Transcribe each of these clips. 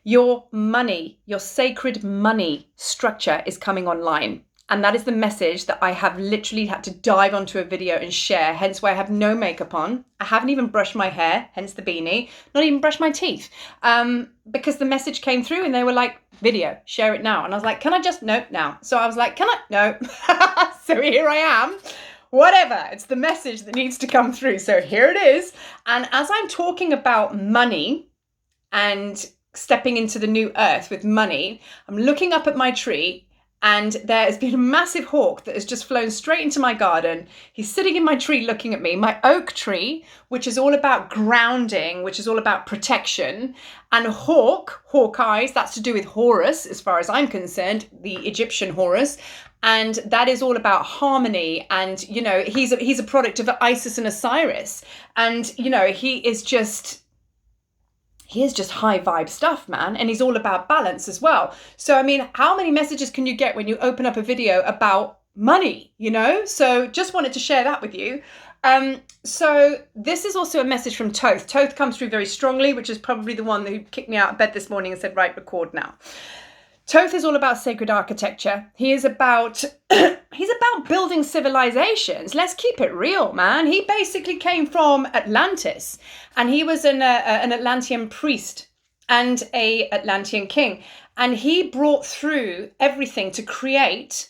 Your money, your sacred money structure is coming online. And that is the message that I have literally had to dive onto a video and share, hence why I have no makeup on. I haven't even brushed my hair, hence the beanie, not even brushed my teeth, because the message came through and they were like, video, share it now. And I was like, can I just, no, now. So I was like, can I, no. So here I am. Whatever, it's the message that needs to come through. So here it is. And as I'm talking about money and stepping into the new earth with money, I'm looking up at my tree and there has been a massive hawk that has just flown straight into my garden. He's sitting in my tree looking at me, my oak tree, which is all about grounding, which is all about protection. And hawk eyes, that's to do with Horus, as far as I'm concerned, the Egyptian Horus. And that is all about harmony. And, you know, he's a product of Isis and Osiris. And, you know, he is just high vibe stuff, man. And he's all about balance as well. So, I mean, how many messages can you get when you open up a video about money, you know? So just wanted to share that with you. So this is also a message from Toth. Toth comes through very strongly, which is probably the one who kicked me out of bed this morning and said, right, record now. Toth is all about sacred architecture. He is about, he's about building civilizations. Let's keep it real, man. He basically came from Atlantis and he was an Atlantean priest and a Atlantean king. And he brought through everything to create,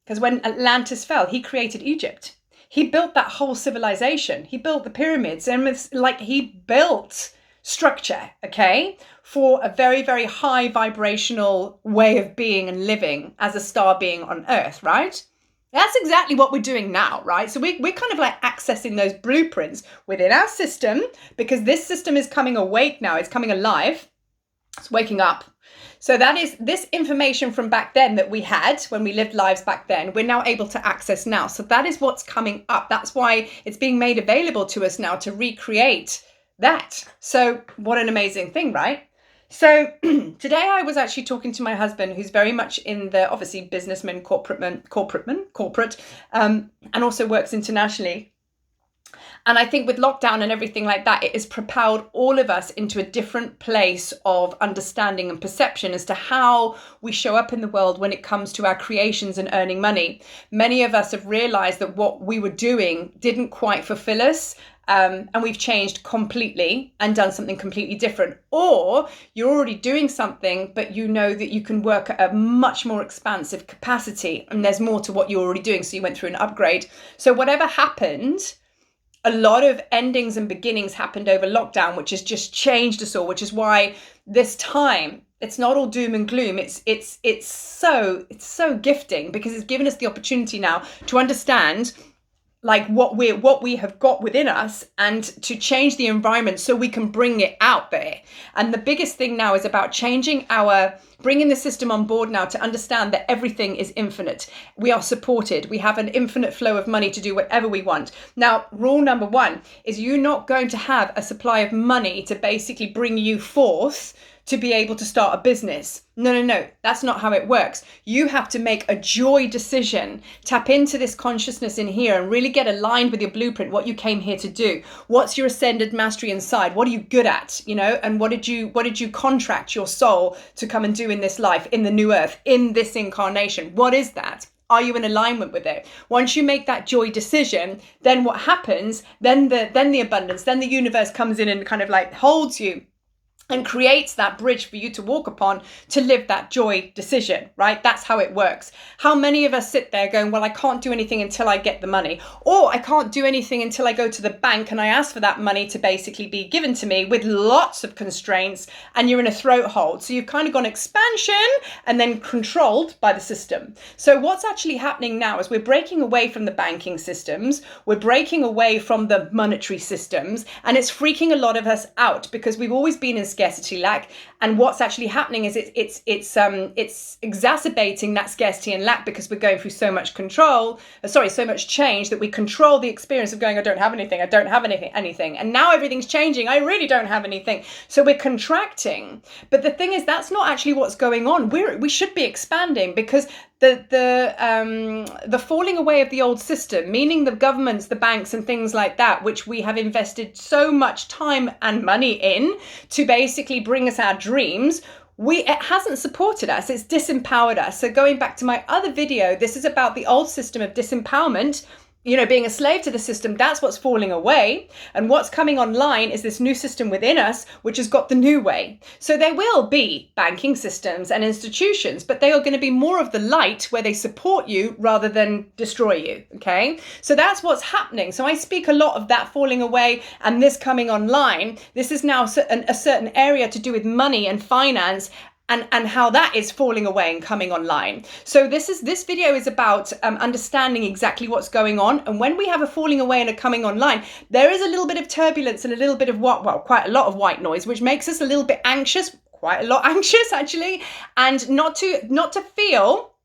because when Atlantis fell, he created Egypt. He built that whole civilization. He built the pyramids and it's like he built structure, okay, for a very, very high vibrational way of being and living as a star being on Earth, right? That's exactly what we're doing now, right? So we're kind of like accessing those blueprints within our system because this system is coming awake now. It's coming alive. It's waking up. So that is this information from back then that we had when we lived lives back then, we're now able to access now. So that is what's coming up. That's why it's being made available to us now to recreate that. So what an amazing thing, right? So today I was actually talking to my husband, who's very much in the obviously businessman, corporate, and also works internationally. And I think with lockdown and everything like that, it has propelled all of us into a different place of understanding and perception as to how we show up in the world when it comes to our creations and earning money. Many of us have realized that what we were doing didn't quite fulfill us. And we've changed completely and done something completely different. Or you're already doing something, but you know that you can work at a much more expansive capacity and there's more to what you're already doing. So you went through an upgrade. So whatever happened, a lot of endings and beginnings happened over lockdown, which has just changed us all, which is why this time it's not all doom and gloom. It's so gifting because it's given us the opportunity now to understand like what we have got within us and to change the environment so we can bring it out there. And the biggest thing now is about bringing the system on board now to understand that everything is infinite. We are supported. We have an infinite flow of money to do whatever we want. Now, rule number one is you're not going to have a supply of money to basically bring you forth to be able to start a business. No, that's not how it works. You have to make a joy decision, tap into this consciousness in here and really get aligned with your blueprint, what you came here to do. What's your ascended mastery inside? What are you good at, you know? And what did you contract your soul to come and do in this life, in the new earth, in this incarnation? What is that? Are you in alignment with it? Once you make that joy decision, then what happens? Then the abundance, then the universe comes in and kind of like holds you and creates that bridge for you to walk upon to live that joy decision, right? That's how it works. How many of us sit there going, well, I can't do anything until I get the money, or I can't do anything until I go to the bank and I ask for that money to basically be given to me with lots of constraints, and you're in a throat hold. So you've kind of gone expansion and then controlled by the system. So what's actually happening now is we're breaking away from the banking systems, we're breaking away from the monetary systems, and it's freaking a lot of us out because we've always been in scarcity lack, and what's actually happening is it's exacerbating that scarcity and lack because we're going through so much so much change that we control the experience of going, I don't have anything, and now everything's changing, I really don't have anything, so we're contracting. But the thing is, that's not actually what's going on. We should be expanding because the falling away of the old system, meaning the governments, the banks and things like that, which we have invested so much time and money in to basically bring us our dreams, it hasn't supported us. It's disempowered us. So going back to my other video, this is about the old system of disempowerment, being a slave to the system. That's what's falling away. And what's coming online is this new system within us, which has got the new way. So there will be banking systems and institutions, but they are going to be more of the light where they support you rather than destroy you. Okay. So that's what's happening. So I speak a lot of that falling away and this coming online. This is now a certain area to do with money and finance, and how that is falling away and coming online. So this video is about understanding exactly what's going on. And when we have a falling away and a coming online, there is a little bit of turbulence and a little bit of quite a lot of white noise, which makes us a little bit anxious, quite a lot anxious actually, and not to feel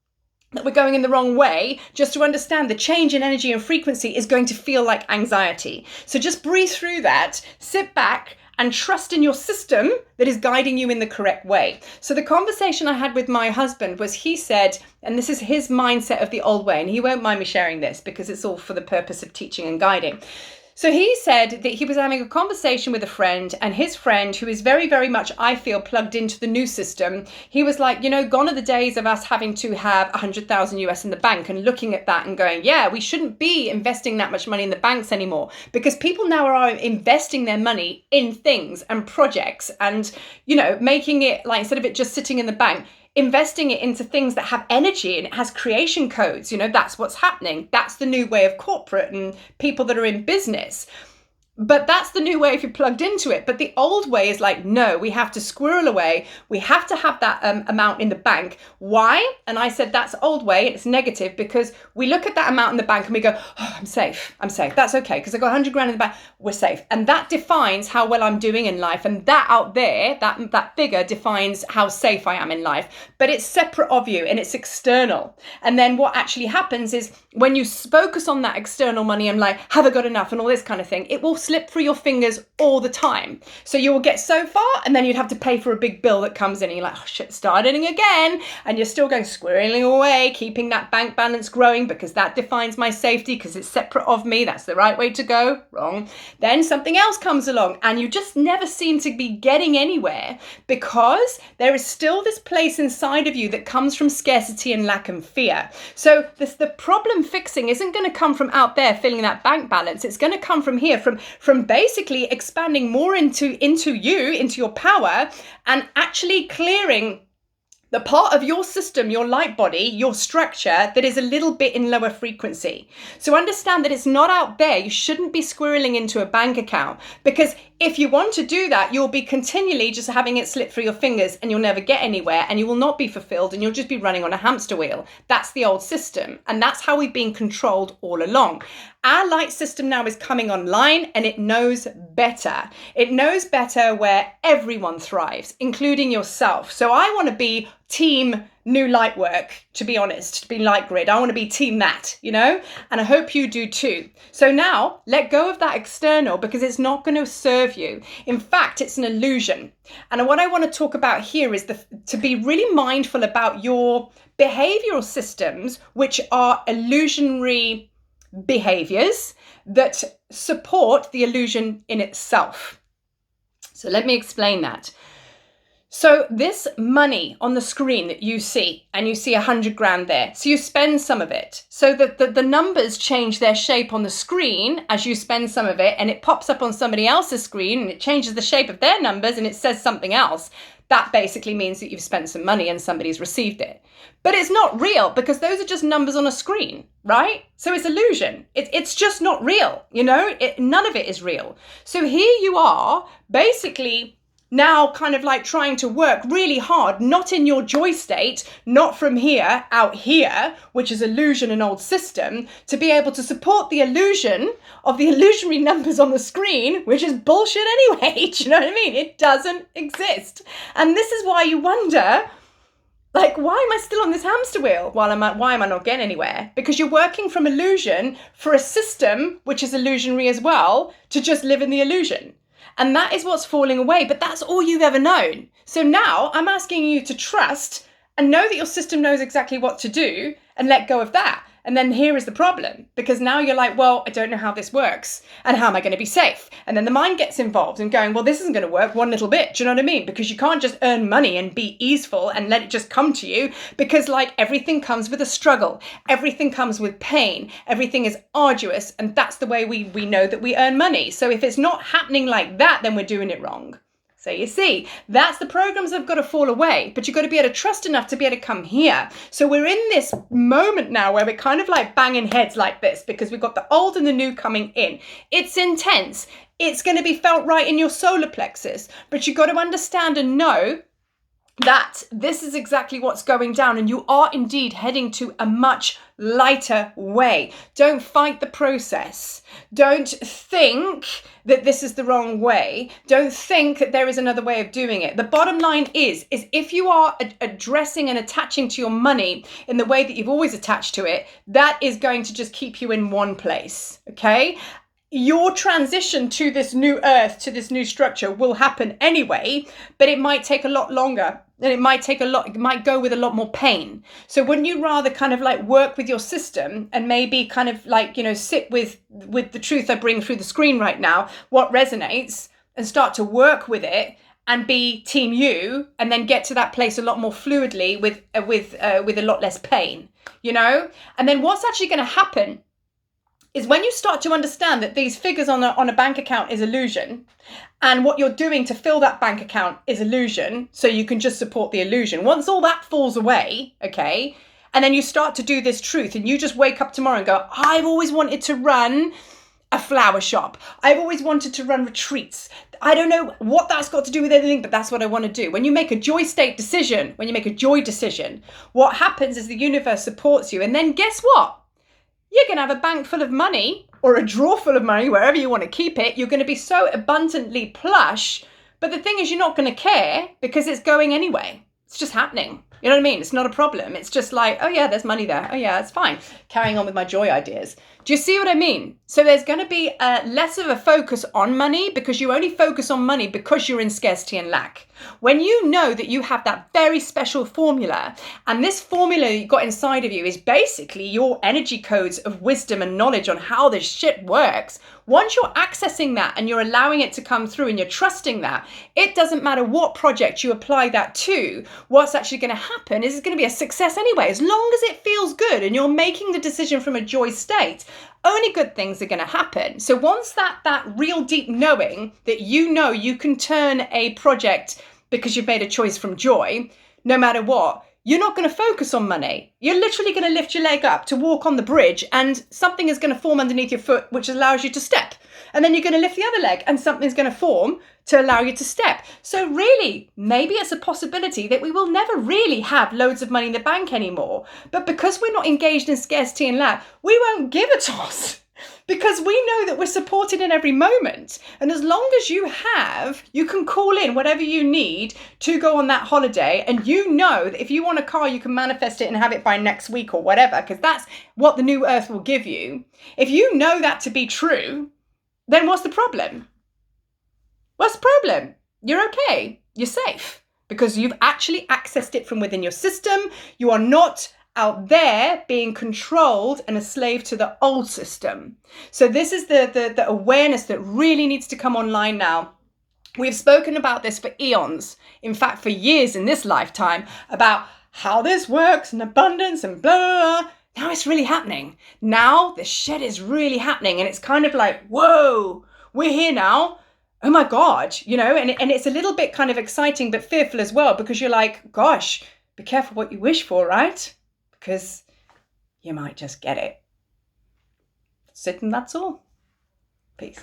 that we're going in the wrong way, just to understand the change in energy and frequency is going to feel like anxiety. So just breathe through that, sit back, and trust in your system that is guiding you in the correct way. So the conversation I had with my husband was, he said, and this is his mindset of the old way, and he won't mind me sharing this because it's all for the purpose of teaching and guiding. So he said that he was having a conversation with a friend, and his friend, who is very, very much, I feel, plugged into the new system, he was like, gone are the days of us having to have 100,000 US in the bank and looking at that and going, yeah, we shouldn't be investing that much money in the banks anymore, because people now are investing their money in things and projects and, making it like, instead of it just sitting in the bank, investing it into things that have energy and it has creation codes. That's what's happening. That's the new way of corporate and people that are in business. But that's the new way if you're plugged into it. But the old way is like, no, we have to squirrel away. We have to have that amount in the bank. Why? And I said, that's old way. It's negative because we look at that amount in the bank and we go, oh, I'm safe. That's okay. Because I got 100 grand in the bank. We're safe. And that defines how well I'm doing in life. And that out there, that figure defines how safe I am in life. But it's separate of you and it's external. And then what actually happens is when you focus on that external money and like, have I got enough and all this kind of thing, it will slip through your fingers all the time. So you will get so far and then you'd have to pay for a big bill that comes in and you're like, oh shit, starting again. And you're still going squirreling away, keeping that bank balance growing because that defines my safety because it's separate of me. That's the right way to go. Wrong. Then something else comes along and you just never seem to be getting anywhere because there is still this place inside of you that comes from scarcity and lack and fear. So the problem fixing isn't going to come from out there filling that bank balance. It's going to come from here, from basically expanding more into your power and actually clearing the part of your system, your light body, your structure that is a little bit in lower frequency. So understand that it's not out there. You shouldn't be squirreling into a bank account because if you want to do that, you'll be continually just having it slip through your fingers and you'll never get anywhere and you will not be fulfilled and you'll just be running on a hamster wheel. That's the old system. And that's how we've been controlled all along. Our light system now is coming online and it knows better. It knows better where everyone thrives, including yourself. So I want to be team new light work, to be honest, to be light grid. I want to be team that, and I hope you do too. So now let go of that external because it's not going to serve you. In fact, it's an illusion. And what I want to talk about here is to be really mindful about your behavioral systems, which are illusionary behaviors that support the illusion in itself. So let me explain that. So this money on the screen that you see, and you see 100 grand there, so you spend some of it. So that the numbers change their shape on the screen as you spend some of it, and it pops up on somebody else's screen and it changes the shape of their numbers and it says something else. That basically means that you've spent some money and somebody's received it. But it's not real because those are just numbers on a screen, right? So it's illusion. It's just not real, none of it is real. So here you are basically now kind of like trying to work really hard, not in your joy state, not from here, out here, which is illusion and old system, to be able to support the illusion of the illusionary numbers on the screen, which is bullshit anyway. Do you know what I mean? It doesn't exist. And this is why you wonder, like, why am I still on this hamster wheel? Why am I not getting anywhere? Because you're working from illusion for a system, which is illusionary as well, to just live in the illusion. And that is what's falling away, but that's all you've ever known. So now I'm asking you to trust and know that your system knows exactly what to do and let go of that. And then here is the problem, because now you're like, well, I don't know how this works and how am I going to be safe? And then the mind gets involved and going, well, this isn't going to work one little bit. Do you know what I mean? Because you can't just earn money and be easeful and let it just come to you, because like everything comes with a struggle. Everything comes with pain. Everything is arduous. And that's the way we know that we earn money. So if it's not happening like that, then we're doing it wrong. So you see, that's the programs that have got to fall away, but you've got to be able to trust enough to be able to come here. So we're in this moment now where we're kind of like banging heads like this, because we've got the old and the new coming in. It's intense. It's going to be felt right in your solar plexus, but you've got to understand and know that this is exactly what's going down, and you are indeed heading to a much lighter way. Don't fight the process. Don't think that this is the wrong way. Don't think that there is another way of doing it. The bottom line is if you are addressing and attaching to your money in the way that you've always attached to it, that is going to just keep you in one place, okay? Your transition to this new earth, to this new structure will happen anyway, but it might take a lot longer, and it might go with a lot more pain. So wouldn't you rather kind of like work with your system and maybe kind of like, sit with the truth I bring through the screen right now, what resonates, and start to work with it and be team you, and then get to that place a lot more fluidly with a lot less pain, And then what's actually going to happen is when you start to understand that these figures on a bank account is illusion, and what you're doing to fill that bank account is illusion, so you can just support the illusion. Once all that falls away, okay, and then you start to do this truth, and you just wake up tomorrow and go, I've always wanted to run a flower shop. I've always wanted to run retreats. I don't know what that's got to do with anything, but that's what I want to do. When you make a joy state decision, when you make a joy decision, what happens is the universe supports you. And then guess what? You're going to have a bank full of money, or a drawer full of money, wherever you want to keep it. You're going to be so abundantly plush. But the thing is, you're not going to care, because it's going anyway. It's just happening. You know what I mean? It's not a problem. It's just like, oh yeah, there's money there. Oh yeah, it's fine. Carrying on with my joy ideas. Do you see what I mean? So there's going to be less of a focus on money, because you only focus on money because you're in scarcity and lack. When you know that you have that very special formula, and this formula you've got inside of you is basically your energy codes of wisdom and knowledge on how this shit works, once you're accessing that and you're allowing it to come through and you're trusting that, it doesn't matter what project you apply that to, what's actually going to happen is it's going to be a success anyway. As long as it feels good and you're making the decision from a joy state, only good things are going to happen. So once that real deep knowing that you can turn a project because you've made a choice from joy, no matter what, you're not going to focus on money. You're literally going to lift your leg up to walk on the bridge, and something is going to form underneath your foot, which allows you to step. And then you're going to lift the other leg, and something's going to form to allow you to step. So really, maybe it's a possibility that we will never really have loads of money in the bank anymore. But because we're not engaged in scarcity and lack, we won't give a toss. Because we know that we're supported in every moment. And as long as you can call in whatever you need to go on that holiday. And you know that if you want a car, you can manifest it and have it by next week or whatever, because that's what the new earth will give you. If you know that to be true, then what's the problem? What's the problem? You're okay. You're safe because you've actually accessed it from within your system. You are not out there being controlled and a slave to the old system. So this is the awareness that really needs to come online now. We've spoken about this for eons, in fact for years in this lifetime, about how this works and abundance and blah, blah, blah. Now it's really happening. Now the shit is really happening, and it's kind of like, whoa, we're here now. Oh my God, and it's a little bit kind of exciting but fearful as well, because you're like, gosh, be careful what you wish for, right? Because you might just get it. That's it, and that's all. Peace.